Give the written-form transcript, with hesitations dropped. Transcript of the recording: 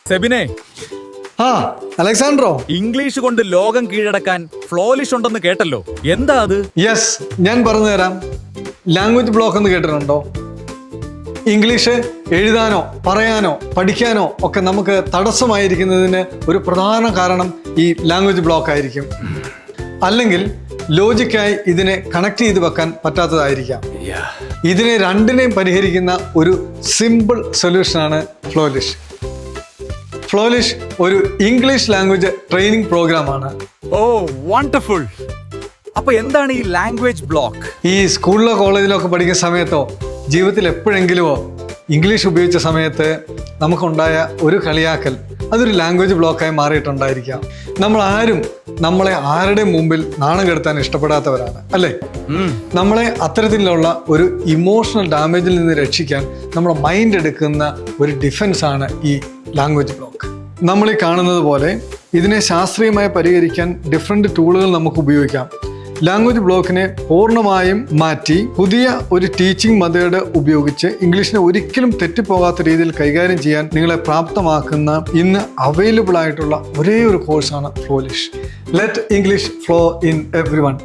സെബിനെ, ആ Alejandro, English കൊണ്ട് ലോകം കീഴടക്കാൻ ഫ്ലോലിഷ് ഉണ്ടെന്ന് കേട്ടല്ലോ. എന്താ അത്? യെസ്, ഞാൻ പറഞ്ഞു തരാം. ലാംഗ്വേജ് ബ്ലോക്ക് എന്ന് കേട്ടിട്ടുണ്ടോ? ഇംഗ്ലീഷ് എഴുതാനോ പറയാനോ പഠിക്കാനോ ഒക്കെ നമുക്ക് തടസ്സമായിരിക്കുന്നതിന് ഒരു പ്രധാന കാരണം ഈ ലാംഗ്വേജ് ബ്ലോക്ക് ആയിരിക്കും. അല്ലെങ്കിൽ ലോജിക്കായി ഇതിനെ കണക്ട് ചെയ്ത് വെക്കാൻ പറ്റാത്തതായിരിക്കാം. ഇതിനെ രണ്ടിനെയും പരിഹരിക്കുന്ന ഒരു സിമ്പിൾ സൊല്യൂഷനാണ് ഫ്ലോലിഷ്. ഫ്ലോലിഷ് ഒരു ഇംഗ്ലീഷ് ലാംഗ്വേജ് ട്രെയിനിങ് പ്രോഗ്രാമാണ്. Oh wonderful. അപ്പൊ എന്താണ് ഈ ലാംഗ്വേജ് ബ്ലോക്ക്? ഈ സ്കൂളിലോ കോളേജിലോ ഒക്കെ പഠിക്കുന്ന സമയത്തോ ജീവിതത്തിൽ എപ്പോഴെങ്കിലുമോ ഇംഗ്ലീഷ് ഉപയോഗിച്ച സമയത്ത് നമുക്കുണ്ടായ ഒരു കളിയാക്കൽ അതൊരു ലാംഗ്വേജ് ബ്ലോക്കായി മാറിയിട്ടുണ്ടായിരിക്കാം. നമ്മൾ ആരും നമ്മളെ ആരുടെ മുമ്പിൽ നാണം കെടുത്താൻ ഇഷ്ടപ്പെടാത്തവരാണ്, അല്ലേ? നമ്മളെ അത്തരത്തിലുള്ള ഒരു ഇമോഷണൽ ഡാമേജിൽ നിന്ന് രക്ഷിക്കാൻ നമ്മുടെ മൈൻഡ് എടുക്കുന്ന ഒരു ഡിഫൻസ് ആണ് ഈ ലാംഗ്വേജ് ബ്ലോക്ക്. നമ്മൾ ഈ കാണുന്നത് പോലെ ഇതിനെ ശാസ്ത്രീയമായി പരിഹരിക്കാൻ ഡിഫറെൻറ്റ് ടൂളുകൾ നമുക്ക് ഉപയോഗിക്കാം. ലാംഗ്വേജ് ബ്ലോക്കിനെ പൂർണ്ണമായും മാറ്റി പുതിയ ഒരു ടീച്ചിങ് മെത്തേഡ് ഉപയോഗിച്ച് ഇംഗ്ലീഷിനെ ഒരിക്കലും തെറ്റിപ്പോകാത്ത രീതിയിൽ കൈകാര്യം ചെയ്യാൻ നിങ്ങളെ പ്രാപ്തമാക്കുന്ന ഇന്ന് അവൈലബിൾ ആയിട്ടുള്ള ഒരേ ഒരു കോഴ്സാണ് ഫ്ലോലിഷ്. Let English flow in everyone.